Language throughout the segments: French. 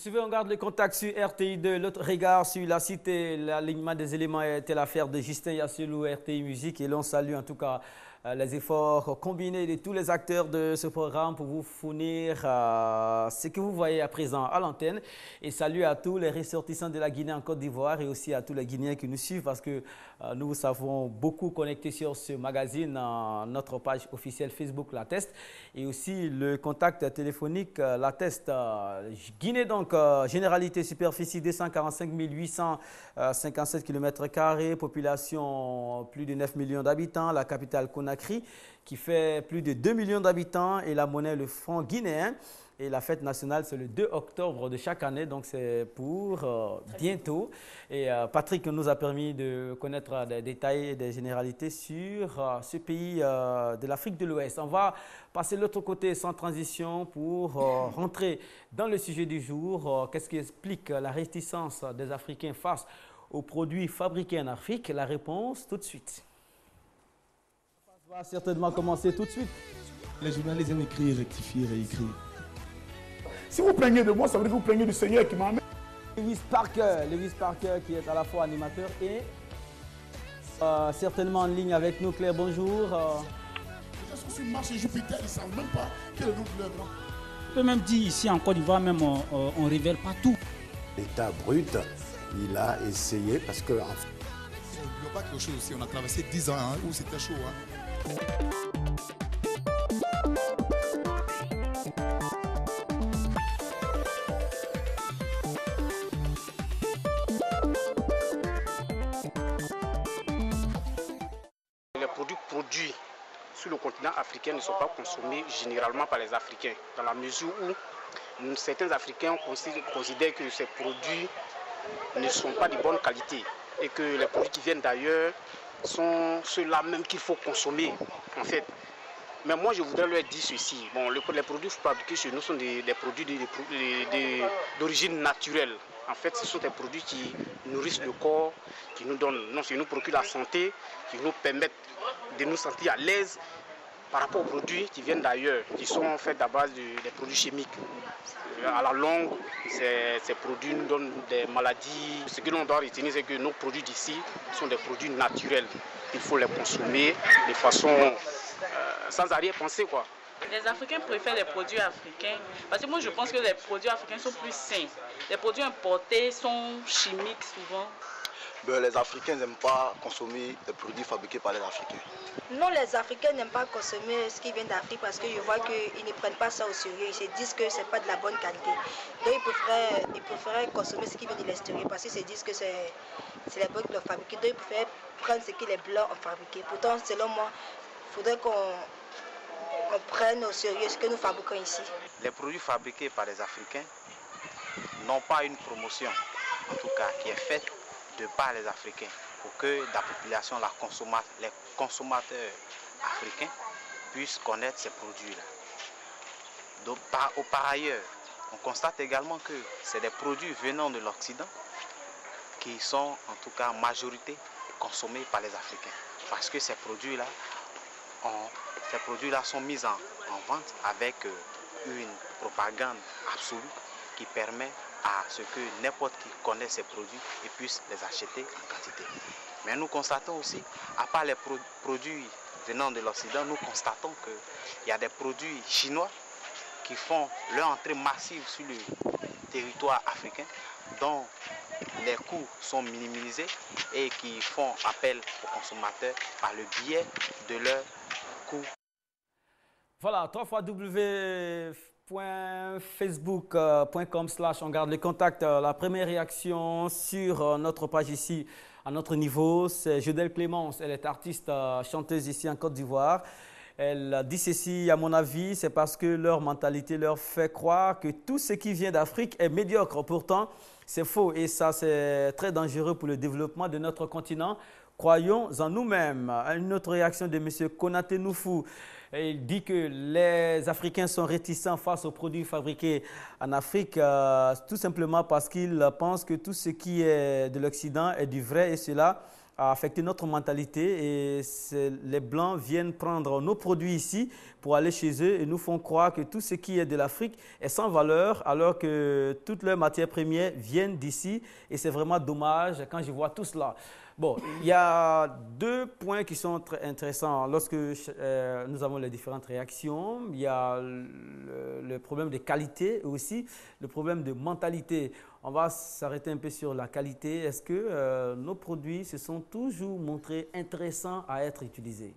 suivez, on garde le contact sur RTI2, l'autre regard sur la cité. L'alignement des éléments était l'affaire de Justin Yasselou, RTI Musique. Et l'on salue en tout cas les efforts combinés de tous les acteurs de ce programme pour vous fournir ce que vous voyez à présent à l'antenne. Et salut à tous les ressortissants de la Guinée en Côte d'Ivoire et aussi à tous les Guinéens qui nous suivent parce que nous vous savons beaucoup connectés sur ce magazine, notre page officielle Facebook l'atteste et aussi le contact téléphonique l'atteste. Guinée donc, généralité superficie 245 857 km², population plus de 9 millions d'habitants, la capitale Conakry qui fait plus de 2 millions d'habitants et la monnaie le franc guinéen. Et la fête nationale, c'est le 2 octobre de chaque année, donc c'est pour bientôt. Et Patrick nous a permis de connaître des détails et des généralités sur ce pays de l'Afrique de l'Ouest. On va passer de l'autre côté sans transition pour rentrer dans le sujet du jour. Qu'est-ce qui explique la réticence des Africains face aux produits fabriqués en Afrique? La réponse tout de suite. On va certainement commencer tout de suite. Les journalistes aiment écrire, rectifier, réécrire. Si vous plaignez de moi, ça veut dire que vous plaignez du Seigneur qui m'a amené. Lewis Parker qui est à la fois animateur et certainement en ligne avec nous. Claire, bonjour. Est-ce que sur Mars et Jupiter, ils ne savent même pas quel est le nom de leur grand. On peut même dire ici en Côte d'Ivoire, même on ne révèle pas tout. L'État brut, il a essayé parce que... On n'oublie pas quelque chose aussi, on a traversé 10 ans où c'était chaud. Les produits sur le continent africain ne sont pas consommés généralement par les Africains, dans la mesure où certains Africains considèrent que ces produits ne sont pas de bonne qualité et que les produits qui viennent d'ailleurs sont ceux-là même qu'il faut consommer en fait. Mais moi je voudrais leur dire ceci, les produits fabriqués chez nous sont des produits d'origine naturelle. En fait, ce sont des produits qui nourrissent le corps, qui nous procurent la santé, qui nous permettent de nous sentir à l'aise par rapport aux produits qui viennent d'ailleurs, qui sont faits à base des produits chimiques. À la longue, ces produits nous donnent des maladies. Ce que l'on doit retenir, c'est que nos produits d'ici sont des produits naturels. Il faut les consommer de façon sans arrière-pensée, quoi. Les Africains préfèrent les produits africains parce que moi je pense que les produits africains sont plus sains. Les produits importés sont chimiques souvent. Les Africains n'aiment pas consommer des produits fabriqués par les Africains. Non, les Africains n'aiment pas consommer ce qui vient d'Afrique parce qu'ils voient qu'ils ne prennent pas ça au sérieux. Ils se disent que ce n'est pas de la bonne qualité. Donc ils préfèrent consommer ce qui vient de l'extérieur parce qu'ils se disent que c'est les Blancs qui l'ont fabriqué. Donc ils préfèrent prendre ce que les Blancs ont fabriqué. Pourtant, selon moi, il faudrait qu'on prenne au sérieux ce que nous fabriquons ici. Les produits fabriqués par les Africains n'ont pas une promotion, en tout cas, qui est faite de par les Africains pour que la population, les consommateurs africains puissent connaître ces produits-là. Donc, par ailleurs, on constate également que c'est des produits venant de l'Occident qui sont en tout cas en majorité consommés par les Africains. Parce que ces produits-là sont mis en vente avec une propagande absolue qui permet à ce que n'importe qui connaisse ces produits et puisse les acheter en quantité. Mais nous constatons aussi, à part les produits venant de l'Occident, nous constatons qu'il y a des produits chinois qui font leur entrée massive sur le territoire africain, dont les coûts sont minimisés et qui font appel aux consommateurs par le biais de leurs coûts. Voilà, www.facebook.com/on garde le contact. La première réaction sur notre page ici, à notre niveau, c'est Jodelle Clémence. Elle est artiste, chanteuse ici en Côte d'Ivoire. Elle dit ceci, à mon avis, c'est parce que leur mentalité leur fait croire que tout ce qui vient d'Afrique est médiocre. Pourtant, c'est faux et ça, c'est très dangereux pour le développement de notre continent. Croyons en nous-mêmes. Une autre réaction de M. Konaté Noufou. Il dit que les Africains sont réticents face aux produits fabriqués en Afrique, tout simplement parce qu'ils pensent que tout ce qui est de l'Occident est du vrai et cela a affecté notre mentalité et les Blancs viennent prendre nos produits ici pour aller chez eux et nous font croire que tout ce qui est de l'Afrique est sans valeur alors que toutes leurs matières premières viennent d'ici et c'est vraiment dommage quand je vois tout cela. Bon, il y a 2 points qui sont très intéressants lorsque nous avons les différentes réactions. Il y a le problème de qualité et aussi le problème de mentalité. On va s'arrêter un peu sur la qualité. Est-ce que nos produits se sont toujours montrés intéressants à être utilisés?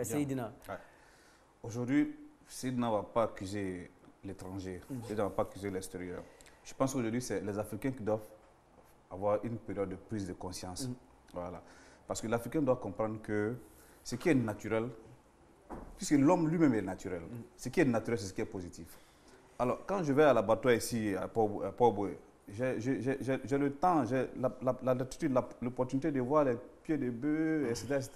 Seydina. Ouais. Aujourd'hui, Seydina ne va pas accuser l'étranger, Seydina ne va pas accuser l'extérieur. Je pense qu'aujourd'hui, c'est les Africains qui doivent avoir une période de prise de conscience. Voilà. Parce que l'Africain doit comprendre que ce qui est naturel, puisque l'homme lui-même est naturel, ce qui est naturel, c'est ce qui est positif. Alors, quand je vais à l'abattoir ici, à Port-Boué, j'ai le temps, j'ai l'attitude, l'opportunité de voir les pieds de bœuf, etc.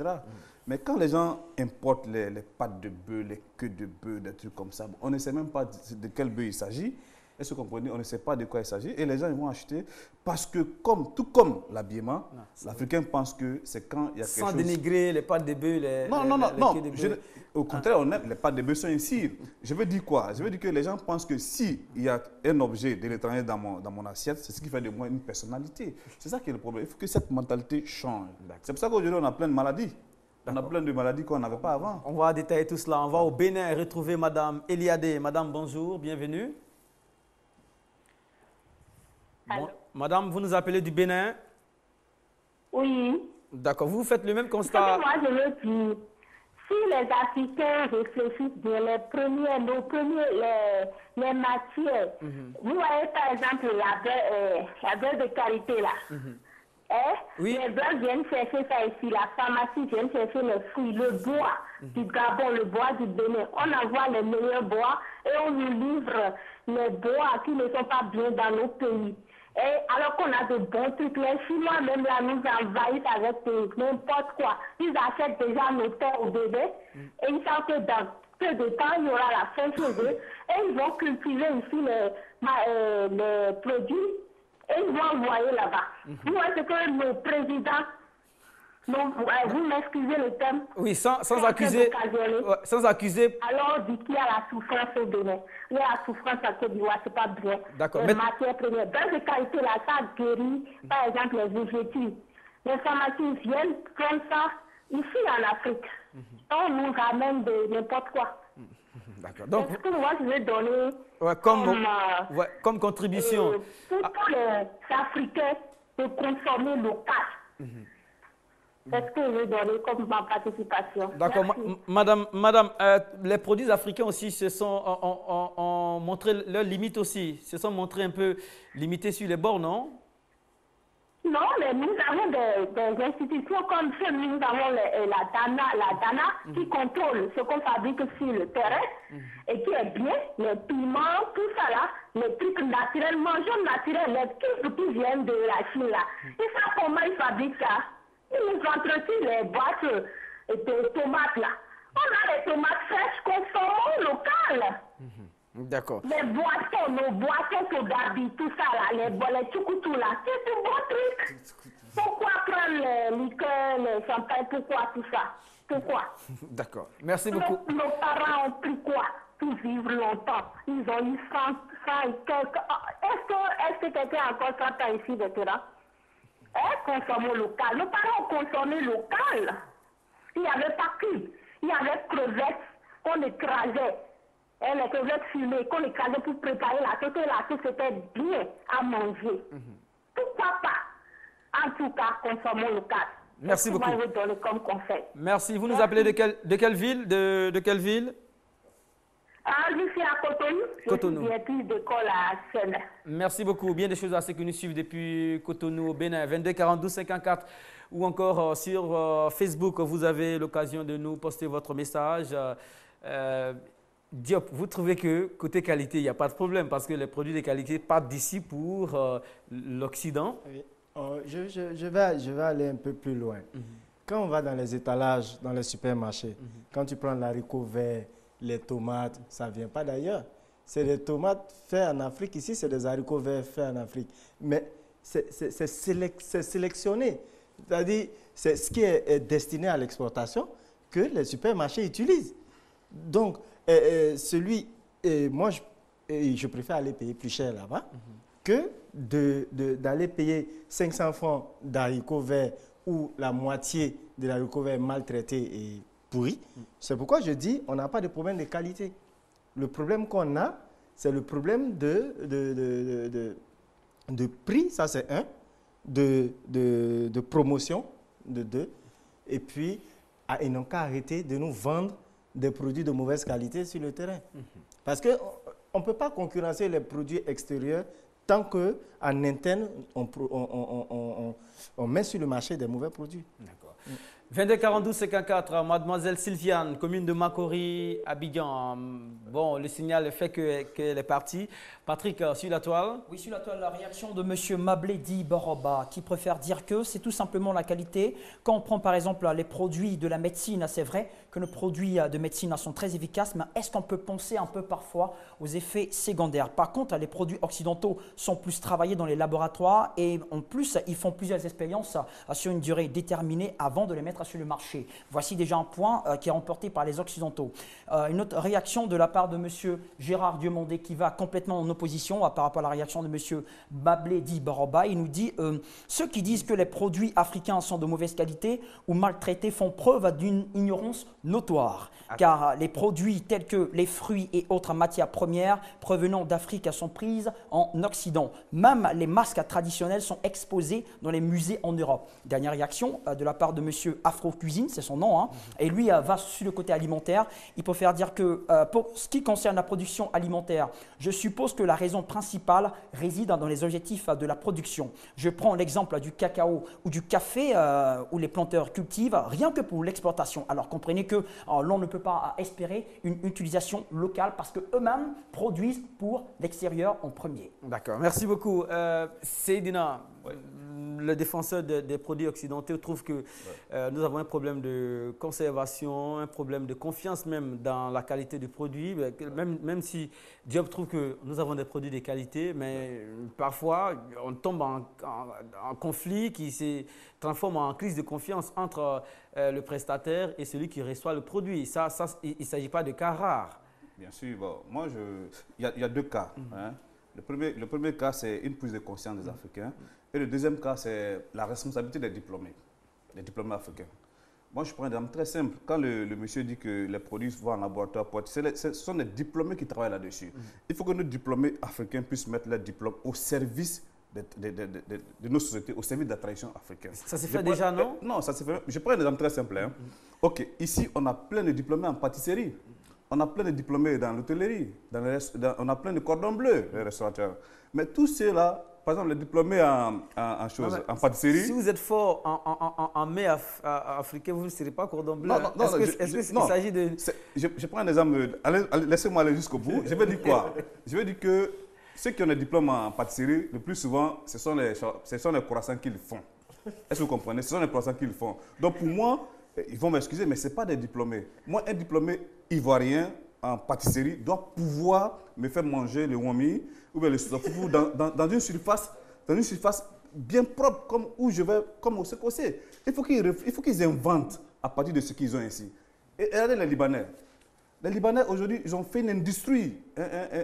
Mais quand les gens importent les pattes de bœuf, les queues de bœuf, des trucs comme ça, on ne sait même pas de quel bœuf il s'agit. Est-ce que vous comprenez? On ne sait pas de quoi il s'agit. Et les gens ils vont acheter parce que, tout comme l'habillement, l'Africain pense que c'est quand il y a quelque chose... Sans dénigrer les pâtes de bœuf, les au contraire, on aime les pâtes de bœuf sont ici. Je veux dire quoi? Je veux dire que les gens pensent que s'il y a un objet de l'étranger dans mon assiette, c'est ce qui fait de moi une personnalité. C'est ça qui est le problème. Il faut que cette mentalité change. C'est pour ça qu'aujourd'hui, on a plein de maladies. On a plein de maladies qu'on n'avait pas avant. On va détailler tout cela. On va au Bénin retrouver Madame Eliade. Madame, bonjour, bienvenue. Bon, madame, vous nous appelez du Bénin? Oui. D'accord. Vous faites le même constat? Moi, je veux dire, si les Africains réfléchissent bien, les matières, vous voyez par exemple la beurre de qualité là. Oui. Les Blancs viennent chercher ça ici, la pharmacie vient chercher les fruits, le bois du Gabon, le bois du Bénin. On envoie les meilleurs bois et on nous livre les bois qui ne sont pas bien dans nos pays. Et alors qu'on a de bons trucs, les Chinois même là nous envahissent avec n'importe quoi. Ils achètent déjà nos terres au bébé et ils savent que dans peu de temps il y aura la fin chez eux et ils vont cultiver ici les produits et ils vont envoyer là-bas. Vous voyez ce que nos présidents, vous m'excusez le terme. Oui, sans accuser. Sans accuser. Alors, dit qu'il y a la souffrance au Bénin. Il y a la souffrance à Côte d'Ivoire, c'est pas bien. D'accord. Les matières premières. Dans ces qualités-là, ça guérit, par exemple, les végétaux. Les pharmacies viennent prendre ça ici en Afrique. On nous ramène de n'importe quoi. D'accord. Donc, c'est ce que moi, je vais donner comme contribution. Pour tous les Africains de consommer local. C'est ce que je vais donner comme ma participation. D'accord. Madame, les produits africains aussi ont montré leurs limites aussi, se sont montrés un peu limités sur les bords, non? Non, mais nous avons des institutions comme celles, nous avons la DANA qui contrôle ce qu'on fabrique sur le terrain et qui est bien, les piments, tout ça là, les trucs naturels, mangeons naturels, les trucs qui viennent de la Chine là. Ils savent comment ils fabriquent ça. Ils nous entretiennent les boîtes de tomates là. On a les tomates fraîches consommées locales. D'accord. Les boissons, nos boissons Togabi, tout ça là, les tchoukoutou là, c'est un bon truc. Pourquoi prendre les liqueurs, les champagnes, pourquoi tout ça? Pourquoi? D'accord. Merci beaucoup. Nos parents ont pris quoi pour vivre longtemps? Ils ont eu 100 et quelques. Est-ce que quelqu'un a encore 100 ans ici de terrain? Consommons local. Nos parents ont consommé local. Il n'y avait pas que. Il y avait crevettes qu'on écrasait. Les crevettes fumées qu'on écrasait pour préparer la sauce. Et la sauce était bien à manger. Pourquoi pas? En tout cas, consommons local. Merci beaucoup. Je vais donner comme conseil. Merci. Vous nous appelez de quelle ville? De quelle ville? Je suis à Cotonou. Je suis directrice d'école à Sénat. Merci beaucoup. Bien des choses à ce que nous suivons depuis Cotonou au Bénin. 22 42 54 ou encore sur Facebook, vous avez l'occasion de nous poster votre message. Diop, vous trouvez que côté qualité, il n'y a pas de problème parce que les produits de qualité partent d'ici pour l'Occident? Oui. Je vais aller un peu plus loin. Quand on va dans les étalages, dans les supermarchés, quand tu prends l'haricot vert, les tomates, ça ne vient pas d'ailleurs. C'est des tomates faites en Afrique. Ici, c'est des haricots verts faits en Afrique. Mais c'est sélectionné. C'est-à-dire, c'est ce qui est destiné à l'exportation que les supermarchés utilisent. Donc, moi, je préfère aller payer plus cher là-bas que d'aller payer 500 francs d'haricots verts ou la moitié de l'haricot vert maltraité et pourri. C'est pourquoi je dis on n'a pas de problème de qualité. Le problème qu'on a, c'est le problème de prix, ça c'est un, de promotion, de deux, et puis ils n'ont qu'à arrêter de nous vendre des produits de mauvaise qualité sur le terrain. Parce qu'on ne peut pas concurrencer les produits extérieurs tant qu'en interne, on met sur le marché des mauvais produits. D'accord. 22 42 54, mademoiselle Sylviane, commune de Makori, Abidjan. Bon, le signal fait qu'elle est partie. Patrick, sur la toile. Oui, sur la toile, la réaction de M. Mabledi Boroba, qui préfère dire que c'est tout simplement la qualité. Quand on prend par exemple les produits de la médecine, c'est vrai que nos produits de médecine sont très efficaces, mais est-ce qu'on peut penser un peu parfois aux effets secondaires? Par contre, les produits occidentaux sont plus travaillés dans les laboratoires et en plus, ils font plusieurs expériences sur une durée déterminée avant de les mettre sur le marché. Voici déjà un point qui est remporté par les Occidentaux. Une autre réaction de la part de M. Gérard Diomandé qui va complètement en opposition par rapport à la réaction de M. Mabledi Boroba. Il nous dit ceux qui disent que les produits africains sont de mauvaise qualité ou maltraités font preuve d'une ignorance notoire. Car les produits tels que les fruits et autres matières premières provenant d'Afrique sont prises en Occident. Même les masques traditionnels sont exposés dans les musées en Europe. Dernière réaction de la part de M. Afro Cuisine, c'est son nom, hein, et lui va sur le côté alimentaire. Il peut faire dire que pour ce qui concerne la production alimentaire, je suppose que la raison principale réside dans les objectifs de la production. Je prends l'exemple du cacao ou du café où les planteurs cultivent rien que pour l'exportation. Alors comprenez que l'on ne peut pas espérer une utilisation locale parce qu'eux-mêmes produisent pour l'extérieur en premier. D'accord, merci beaucoup. Seydina, le défenseur des produits occidentaux trouve que nous avons un problème de conservation, un problème de confiance même dans la qualité du produit, même si Diop trouve que nous avons des produits de qualité, mais parfois on tombe en conflit qui se transforme en crise de confiance entre le prestataire et celui qui reçoit le produit. Ça il ne s'agit pas de cas rares. Bien sûr, bon, il y a deux cas. Hein. Le premier cas, c'est une prise de conscience des Africains. Et le deuxième cas, c'est la responsabilité des diplômés africains. Moi, je prends un exemple très simple. Quand le monsieur dit que les produits vont en laboratoire, ce sont les diplômés qui travaillent là-dessus. Il faut que nos diplômés africains puissent mettre leurs diplômes au service de nos sociétés, au service de la tradition africaine. Ça se fait déjà, non? Non, ça se fait. Je prends un exemple très simple. Hein. OK, ici, on a plein de diplômés en pâtisserie. On a plein de diplômés dans l'hôtellerie, on a plein de cordons bleus, les restaurateurs. Mais tous ceux-là, par exemple, les diplômés en pâtisserie... Si vous êtes fort en mets africain, vous ne serez pas cordon bleu. Est-ce qu'il s'agit de... Je prends un exemple, laissez-moi aller jusqu'au bout. Je vais dire quoi? Je vais dire que ceux qui ont des diplômes en pâtisserie, le plus souvent, ce sont les croissants qu'ils font. Est-ce que vous comprenez? Ce sont les croissants qu'ils font. Donc pour moi, ils vont m'excuser, mais ce n'est pas des diplômés. Moi, un diplômé ivoirien en pâtisserie doit pouvoir me faire manger le wami ou bien le soufou dans une surface bien propre, comme au Sécossé. Il faut qu'ils inventent à partir de ce qu'ils ont ici. Et regardez les Libanais. Les Libanais, aujourd'hui, ils ont fait une industrie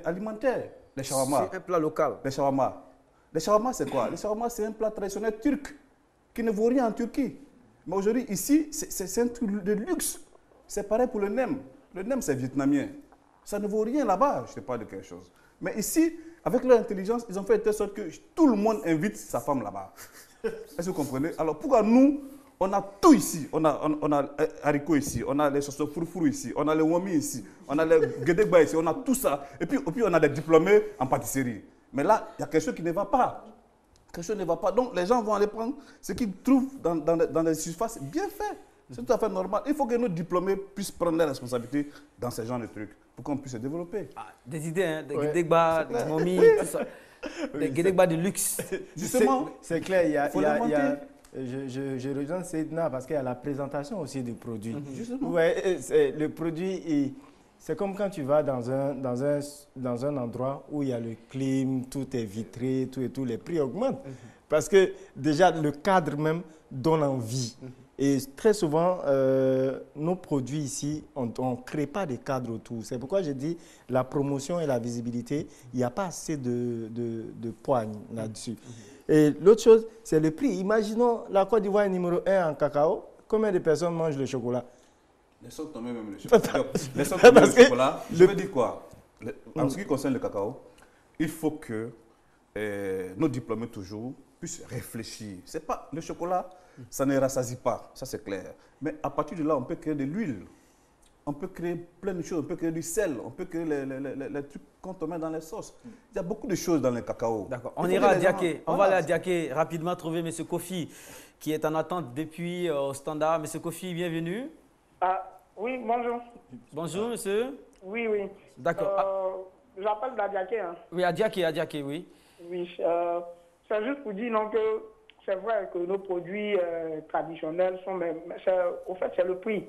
alimentaire. Les shawarma. C'est un plat local. Les shawarma. Les shawarma, c'est quoi? Les shawarma, c'est un plat traditionnel turc qui ne vaut rien en Turquie. Mais aujourd'hui, ici, c'est un truc de luxe. C'est pareil pour le nem. Le nem, c'est vietnamien. Ça ne vaut rien là-bas, je ne sais pas de quelque chose. Mais ici, avec leur intelligence, ils ont fait de telle sorte que tout le monde invite sa femme là-bas. Est-ce que vous comprenez? Alors pourquoi nous, on a tout ici? On a haricots ici, on a les sauces fourfourou ici, on a les wami ici, on a les guédegba ici, on a tout ça. Et puis on a des diplômés en pâtisserie. Mais là, il y a quelque chose qui ne va pas. Quelque chose ne va pas. Donc les gens vont aller prendre ce qu'ils trouvent dans les surfaces bien fait. C'est tout à fait normal. Il faut que nos diplômés puissent prendre les responsabilités dans ce genre de trucs pour qu'on puisse se développer. Des idées, hein, des guédegba, des momies, tout ça. Des guédegba de luxe. Justement, c'est clair, je rejoins Seydina parce qu'il y a la présentation aussi du produit. Ouais, le produit, c'est comme quand tu vas dans un endroit où il y a le clim, tout est vitré, tout et tout, les prix augmentent. Parce que déjà, le cadre même donne envie. Et très souvent, nos produits ici, on ne crée pas de cadre autour. C'est pourquoi je dis la promotion et la visibilité, il n'y a pas assez de poigne là-dessus. Et l'autre chose, c'est le prix. Imaginons la Côte d'Ivoire est numéro 1 en cacao. Combien de personnes mangent le chocolat? Laissons tomber même le chocolat. Laissons tomber le chocolat. Je veux dire quoi? En ce qui concerne le cacao, il faut que nos diplômés toujours puissent réfléchir. C'est pas le chocolat, ça ne rassasie pas, ça c'est clair. Mais à partir de là, on peut créer de l'huile, on peut créer plein de choses, on peut créer du sel, on peut créer les trucs qu'on met dans les sauces. Il y a beaucoup de choses dans le cacao. D'accord. On ira à Diaké. On va aller à Diaké rapidement trouver M. Kofi qui est en attente depuis au standard. M. Kofi, bienvenue. Oui, bonjour. Bonjour, monsieur. Oui, oui. D'accord. J'appelle d'Adiaké. Hein. Oui, à Diaké, oui. Oui, c'est juste pour dire non, que c'est vrai que nos produits traditionnels sont même. Au fait, c'est le prix.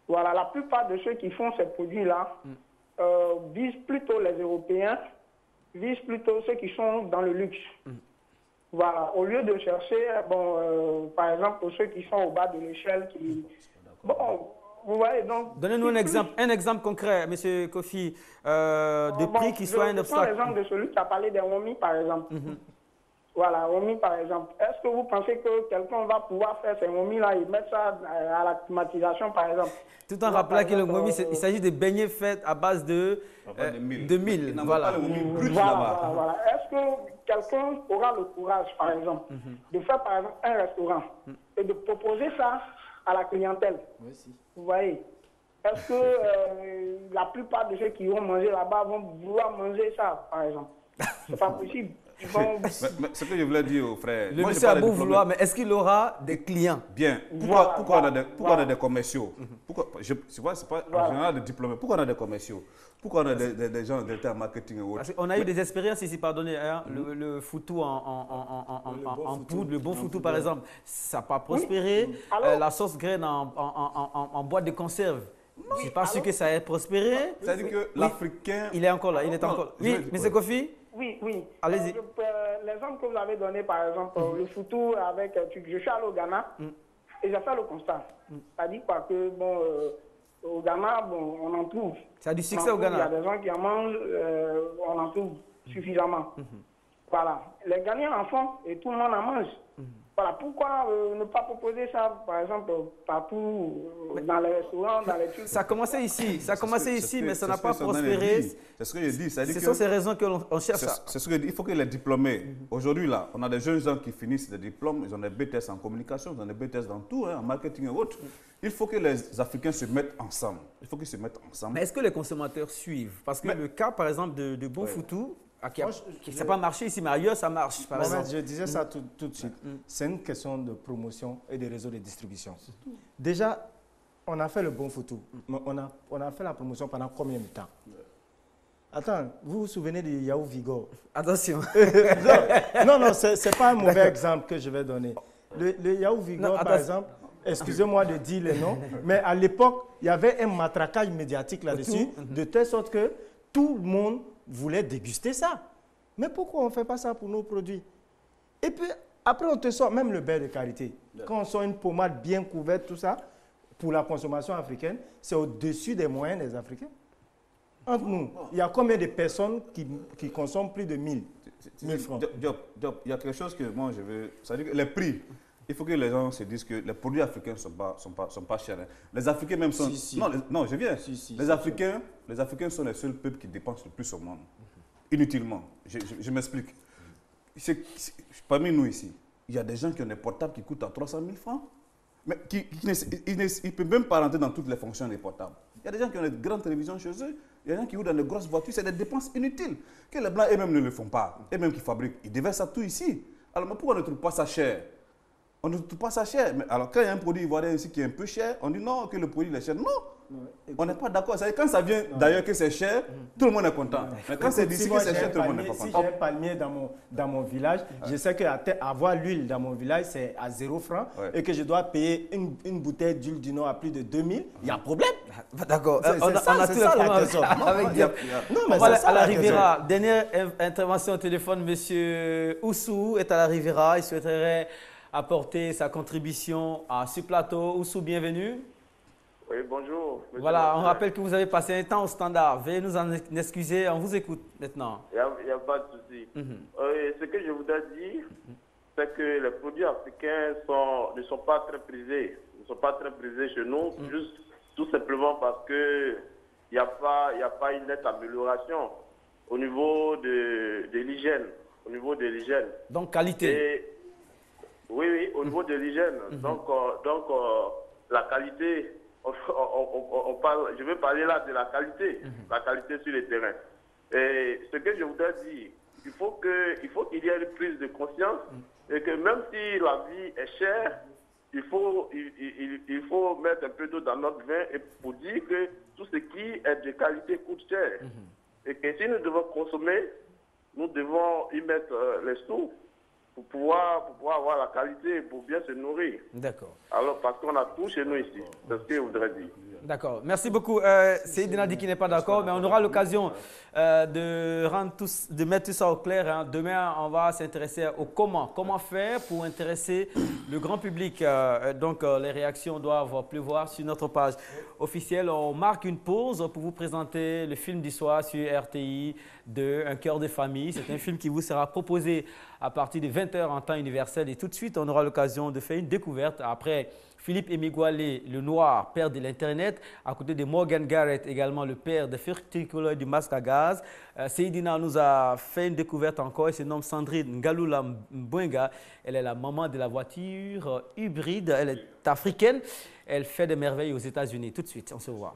Voilà, la plupart de ceux qui font ces produits-là visent plutôt les Européens, visent plutôt ceux qui sont dans le luxe. Voilà, au lieu de chercher, par exemple, pour ceux qui sont au bas de l'échelle, qui. Bon, vous voyez donc. Donnez-nous un exemple concret, M. Kofi, de prix qui soit un obstacle. Je prends l'exemple de celui qui a parlé des Romis, par exemple. Voilà, Romis, par exemple. Est-ce que vous pensez que quelqu'un va pouvoir faire ces Romis-là et mettre ça à la climatisation, par exemple? Tout en rappelant que le Romis, il s'agit de beignets faits à base de mil. Voilà. Voilà. Est-ce que quelqu'un aura le courage, par exemple, de faire, par exemple, un restaurant et de proposer ça à la clientèle? Vous voyez? Est-ce que la plupart de ceux qui vont manger là-bas vont vouloir manger ça, par exemple? C'est pas possible. Mais ce que je voulais dire aux frères. Le monsieur a beau vouloir, mais est-ce qu'il aura des clients? Bien. Pourquoi on a des commerciaux? C'est pas en général des diplômés. Pourquoi on a des commerciaux? Pourquoi on a des gens de en marketing et autres? On a eu des expériences ici, pardonnez, hein, le foutou en poudre, le bon foutou par exemple, ça n'a pas prospéré. La sauce graine en boîte de conserve. Je ne suis pas sûr que ça ait prospéré. C'est-à-dire que l'Africain... Il est encore là, il est encore... Oui, M. Kofi? Oui, oui. Allez-y. L'exemple que vous avez donné, par exemple, le foutou avec... Je suis allé au Ghana et j'ai fait le constat. C'est-à-dire que, bon, au Ghana, bon, on en trouve. Ça a du succès au Ghana? Il y a des gens qui en mangent, on en trouve suffisamment. Voilà. Les Ghanéens en font et tout le monde en mange. Voilà, pourquoi ne pas proposer ça, par exemple, partout, dans les restaurants, dans les trucs? Ça a commencé ici, mais ça n'a pas prospéré. C'est ce que je dis. Ce sont ces raisons qu'on cherche ça. C'est ce que je dis. Il faut que les diplômés, aujourd'hui, là, on a des jeunes gens qui finissent des diplômes, ils ont des BTS en communication, ils ont des BTS dans tout, hein, en marketing et autres. Il faut que les Africains se mettent ensemble. Il faut qu'ils se mettent ensemble. Mais est-ce que les consommateurs suivent? Parce que le cas, par exemple, de Bon Foutou, qui n'a pas marché ici, mais ailleurs, ça marche, par exemple. Je disais ça tout de suite. C'est une question de promotion et de réseau de distribution. Déjà, on a fait le Bon Foutou. Mais on a fait la promotion pendant combien de temps? Attends, vous vous souvenez de Yahoo Vigor? Attention. Non, ce n'est pas un mauvais exemple que je vais donner. Le Yahoo Vigor, par exemple, excusez-moi de dire les noms, mais à l'époque, il y avait un matraquage médiatique là-dessus, de telle sorte que tout le monde voulait déguster ça. Mais pourquoi on ne fait pas ça pour nos produits? Et puis, après, on te sort même le beurre de karité. Quand on sort une pommade bien couverte, tout ça, pour la consommation africaine, c'est au-dessus des moyens des Africains. Entre nous, il y a combien de personnes qui consomment plus de 1000 francs? Il y a quelque chose que moi je veux... C'est-à-dire que les prix, il faut que les gens se disent que les produits africains ne sont pas chers. Hein. Les Africains même sont... Non, je viens. Les Africains sont les seuls peuples qui dépensent le plus au monde. Inutilement. Je m'explique. Parmi nous ici, il y a des gens qui ont des portables qui coûtent à 300 000 francs. Mais ils ne peuvent même pas rentrer dans toutes les fonctions des portables. Il y a des gens qui ont des grandes télévisions chez eux. Il y a des gens qui roulent dans de grosses voitures. C'est des dépenses inutiles que les Blancs eux-mêmes ne le font pas. Eux-mêmes qui fabriquent. Ils déversent ça tout ici. Alors pourquoi on ne trouve pas ça cher? On ne trouve pas ça cher. Mais alors quand il y a un produit ivoirien ici qui est un peu cher, on dit non, que le produit est cher. Non, on n'est pas d'accord. Quand ça vient d'ailleurs que c'est cher, tout le monde est content. Mais quand c'est d'ici que c'est cher, tout le monde n'est pas content. Si j'ai un palmier dans mon village, je sais qu'avoir l'huile dans mon village, c'est à 0 francs et que je dois payer une bouteille d'huile du Nord à plus de 2000, il y a un problème. D'accord. On a tout avec Diop. À la Riviera, dernière intervention au téléphone, M. Oussou est à la Riviera. Il souhaiterait apporter sa contribution à ce plateau. Oussou, bienvenue. Oui, bonjour. Voilà, on rappelle que vous avez passé un temps au standard. Veuillez nous en excuser, on vous écoute maintenant. Il n'y a pas de souci. Ce que je voudrais dire, c'est que les produits africains ne sont pas très prisés. Ils ne sont pas très prisés chez nous, juste tout simplement parce qu'il n'y a pas une nette amélioration au niveau de l'hygiène. Au niveau de l'hygiène. Donc, qualité. Oui, au niveau de l'hygiène. Donc, la qualité, je veux parler là de la qualité sur le terrain. Et ce que je voudrais dire, il faut qu'il y ait une prise de conscience et que même si la vie est chère, il faut mettre un peu d'eau dans notre vin et pour dire que tout ce qui est de qualité coûte cher. Et que si nous devons consommer, nous devons y mettre les sous pour pouvoir avoir la qualité et pour bien se nourrir. D'accord. Alors, parce qu'on a tout chez nous ici. C'est ce que je voudrais dire. D'accord. Merci beaucoup. Seydina dit qu'il n'est pas d'accord, mais on aura l'occasion de mettre tout ça au clair. Hein. Demain, on va s'intéresser au comment. Comment faire pour intéresser le grand public. Donc, les réactions doivent pleuvoir sur notre page officielle. On marque une pause pour vous présenter le film du soir sur RTI de Un cœur de famille. C'est un film qui vous sera proposé à partir de 20h en temps universel. Et tout de suite, on aura l'occasion de faire une découverte. Après Philippe Emigwale, le noir, père de l'Internet, à côté de Morgan Garrett, également le père des furticuleurs du masque à gaz. Seydina nous a fait une découverte encore. Elle se nomme Sandrine Ngalula Mbwenga. Elle est la maman de la voiture hybride. Elle est africaine. Elle fait des merveilles aux États-Unis. Tout de suite, on se voit.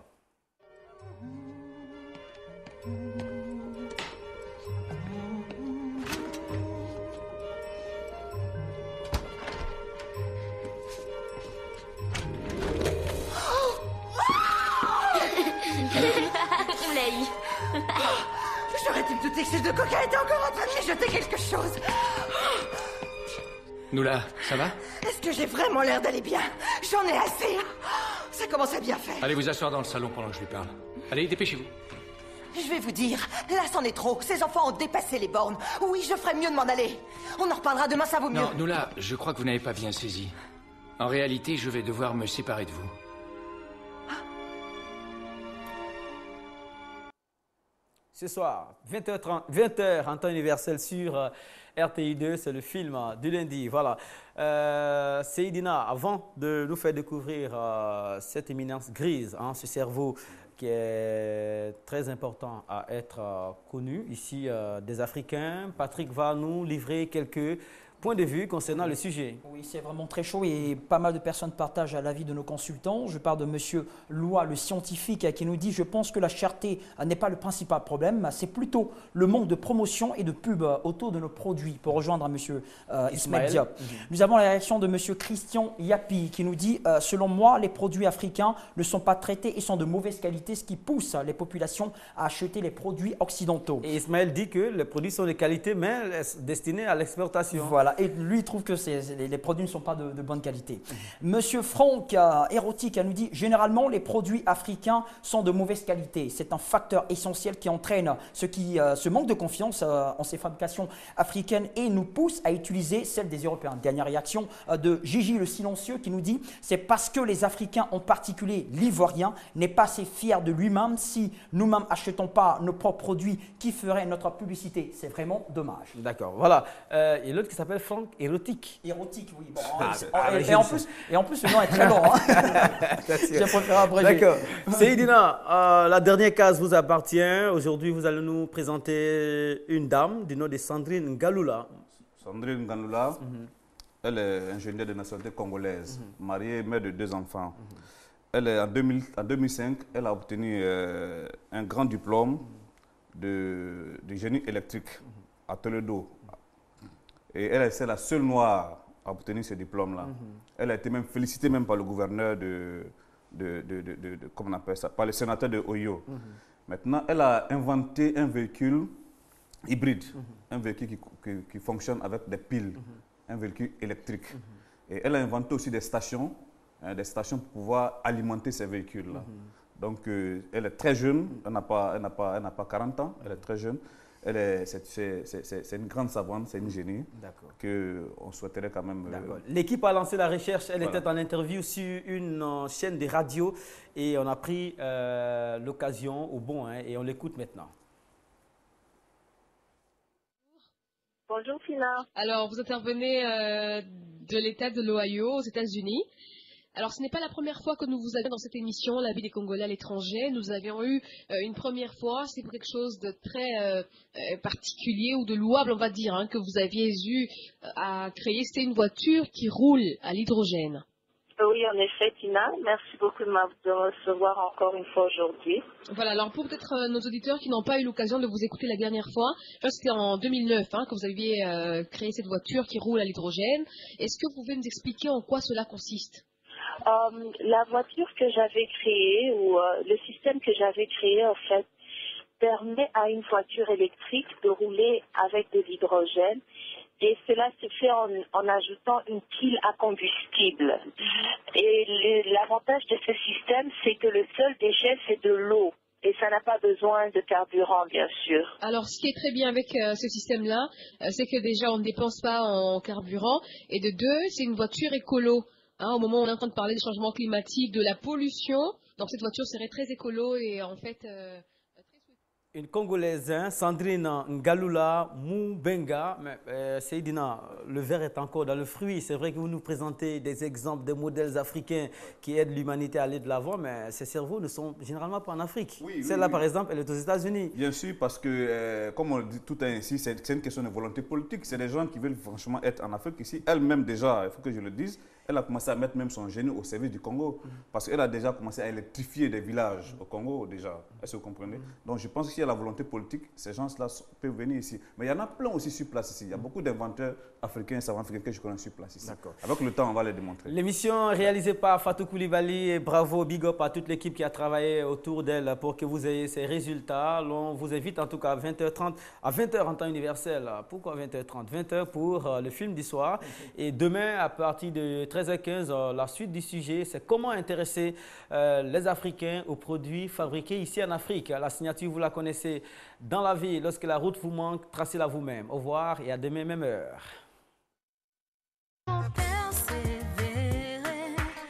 J'aurais dû me douter que ces deux coquins étaient encore en train de mijoter quelque chose. Noula, ça va? Est-ce que j'ai vraiment l'air d'aller bien? J'en ai assez. Ça commence à bien faire. Allez vous asseoir dans le salon pendant que je lui parle. Allez, dépêchez-vous. Je vais vous dire, là c'en est trop. Ces enfants ont dépassé les bornes. Oui, je ferais mieux de m'en aller. On en reparlera demain, ça vaut mieux. Non, Noula, je crois que vous n'avez pas bien saisi. En réalité, je vais devoir me séparer de vous. Ce soir, 20h en temps universel sur RTI2, c'est le film du lundi. Voilà. Seydina, avant de nous faire découvrir cette éminence grise, hein, ce cerveau qui est très important à être connu ici des Africains, Patrick va nous livrer quelques points de vue concernant le sujet. Oui, c'est vraiment très chaud et pas mal de personnes partagent l'avis de nos consultants. Je parle de M. Loua, le scientifique, qui nous dit « Je pense que la cherté n'est pas le principal problème, c'est plutôt le manque de promotion et de pub autour de nos produits. » Pour rejoindre M. Ismaël Diop. Nous avons la réaction de M. Christian Yapi qui nous dit « Selon moi, les produits africains ne sont pas traités et sont de mauvaise qualité, ce qui pousse les populations à acheter les produits occidentaux. » Et Ismaël dit que les produits sont de qualité, mais destinés à l'exportation. Voilà. Et lui, il trouve que les produits ne sont pas de bonne qualité. Monsieur Franck, Érotique, nous dit « Généralement, les produits africains sont de mauvaise qualité. C'est un facteur essentiel qui entraîne ce manque de confiance en ces fabrications africaines et nous pousse à utiliser celles des Européens. » Dernière réaction de Gigi le Silencieux qui nous dit « C'est parce que les Africains, en particulier l'Ivoirien, n'est pas assez fier de lui-même. Si nous-mêmes achetons pas nos propres produits, qui ferait notre publicité? C'est vraiment dommage. » D'accord, voilà. Et l'autre qui s'appelle Franck Érotique. Érotique, oui. Bon, et en plus, le nom est très long. Hein. Je préfère abréger. D'accord. Seydina, la dernière case vous appartient. Aujourd'hui, vous allez nous présenter une dame du nom de Sandrine Ngalula. Sandrine Ngalula, elle est ingénieure de nationalité congolaise, mariée, mère de 2 enfants. Elle est, en 2005, elle a obtenu un grand diplôme de génie électrique à Toledo. Et elle, c'est la seule noire à obtenir ce diplôme-là. Elle a été même félicitée même par le gouverneur comment on appelle ça, par le sénateur de Oyo. Maintenant, elle a inventé un véhicule hybride, un véhicule qui fonctionne avec des piles, un véhicule électrique. Et elle a inventé aussi des stations pour pouvoir alimenter ces véhicules-là. Donc, elle est très jeune, elle n'a pas 40 ans, elle est très jeune. C'est une grande savante, c'est une génie qu'on souhaiterait quand même... L'équipe a lancé la recherche, elle était en interview sur une chaîne de radio et on a pris l'occasion au bon et on l'écoute maintenant. Bonjour Fina. Alors vous intervenez de l'État de l'Ohio aux États-Unis. Alors ce n'est pas la première fois que nous vous avions dans cette émission, la vie des Congolais à l'étranger. Nous avions eu une première fois, c'est pour quelque chose de très particulier ou de louable on va dire, que vous aviez eu à créer. C'était une voiture qui roule à l'hydrogène. Oui, en effet, Tina. Merci beaucoup de me recevoir encore une fois aujourd'hui. Voilà, alors pour peut-être nos auditeurs qui n'ont pas eu l'occasion de vous écouter la dernière fois, je crois que c'était en 2009 que vous aviez créé cette voiture qui roule à l'hydrogène. Est-ce que vous pouvez nous expliquer en quoi cela consiste? La voiture que j'avais créée, ou le système que j'avais créé, en fait, permet à une voiture électrique de rouler avec de l'hydrogène. Et cela se fait en ajoutant une pile à combustible. Et l'avantage de ce système, c'est que le seul déchet, c'est de l'eau. Et ça n'a pas besoin de carburant, bien sûr. Alors, ce qui est très bien avec ce système-là, c'est que déjà, on ne dépense pas en carburant. Et de deux, c'est une voiture écolo. Au moment où on est en train de parler du changement climatique, de la pollution, donc cette voiture serait très écolo et en fait... Une Congolaise, Sandrine Ngalula Moubenga. Seydina, le verre est encore dans le fruit. C'est vrai que vous nous présentez des exemples, des modèles africains qui aident l'humanité à aller de l'avant, mais ces cerveaux ne sont généralement pas en Afrique. Celle-là, par exemple, elle est aux États-Unis. Bien sûr, parce que, comme on le dit tout ainsi, c'est une question de volonté politique. C'est des gens qui veulent franchement être en Afrique ici. Elle-même, déjà, il faut que je le dise, elle a commencé à mettre même son génie au service du Congo. Parce qu'elle a déjà commencé à électrifier des villages au Congo, déjà. Est-ce que vous comprenez? Donc, je pense qu'il y a la volonté politique, ces gens-là peuvent venir ici. Mais il y en a plein aussi sur place ici. Il y a beaucoup d'inventeurs africains, savants africains que je connais sur place ici. Avec le temps, on va les démontrer. L'émission réalisée par Fatou Koulibaly et bravo, big up à toute l'équipe qui a travaillé autour d'elle pour que vous ayez ces résultats. On vous invite en tout cas à 20h30, à 20h en temps universel. Pourquoi 20h30? 20h pour le film du soir. Et demain, à partir de 13h15, la suite du sujet, c'est comment intéresser les Africains aux produits fabriqués ici en Afrique. La signature, vous la connaissez. Dans la vie, lorsque la route vous manque, tracez-la vous-même. Au revoir et à demain, même heure.